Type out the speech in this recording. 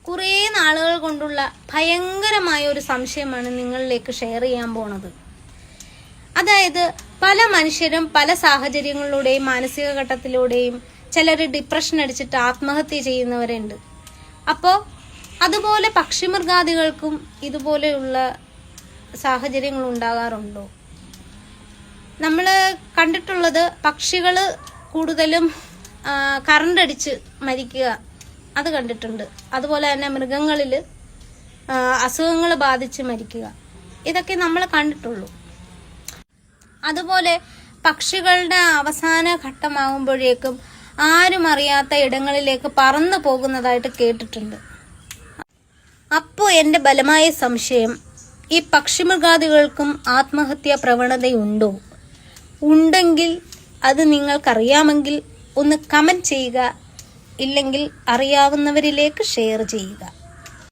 കുറേ നാളുകൾ കൊണ്ടുള്ള ഭയങ്കരമായ ഒരു സംശയമാണ് നിങ്ങളിലേക്ക് ഷെയർ ചെയ്യാൻ പോണത്. അതായത് പല മനുഷ്യരും പല സാഹചര്യങ്ങളിലൂടെയും മാനസിക ഘട്ടത്തിലൂടെയും ചിലർ ഡിപ്രഷൻ അടിച്ചിട്ട് ആത്മഹത്യ ചെയ്യുന്നവരുണ്ട്. അപ്പോൾ അതുപോലെ പക്ഷിമൃഗാദികൾക്കും ഇതുപോലെയുള്ള സാഹചര്യങ്ങൾ ഉണ്ടാകാറുണ്ടോ? നമ്മൾ കണ്ടിട്ടുള്ളത് പക്ഷികൾ കൂടുതലും കറണ്ട് അടിച്ച് മരിക്കുക, അത് കണ്ടിട്ടുണ്ട്. അതുപോലെ തന്നെ മൃഗങ്ങളിൽ അസുഖങ്ങൾ ബാധിച്ച് മരിക്കുക, ഇതൊക്കെ നമ്മൾ കണ്ടിട്ടുള്ളൂ. അതുപോലെ പക്ഷികളുടെ അവസാന ഘട്ടമാകുമ്പോഴേക്കും ആരും അറിയാത്ത ഇടങ്ങളിലേക്ക് പറന്നു പോകുന്നതായിട്ട് കേട്ടിട്ടുണ്ട്. അപ്പോൾ എൻ്റെ ബലമായ സംശയം, ഈ പക്ഷിമൃഗാദികൾക്കും ആത്മഹത്യാ പ്രവണതയുണ്ടോ? ഉണ്ടെങ്കിൽ അത് നിങ്ങൾക്കറിയാമെങ്കിൽ ഒന്ന് കമന്റ് ചെയ്യുക, ഇല്ലെങ്കിൽ അറിയാവുന്നവരിലേക്ക് ഷെയർ ചെയ്യുക.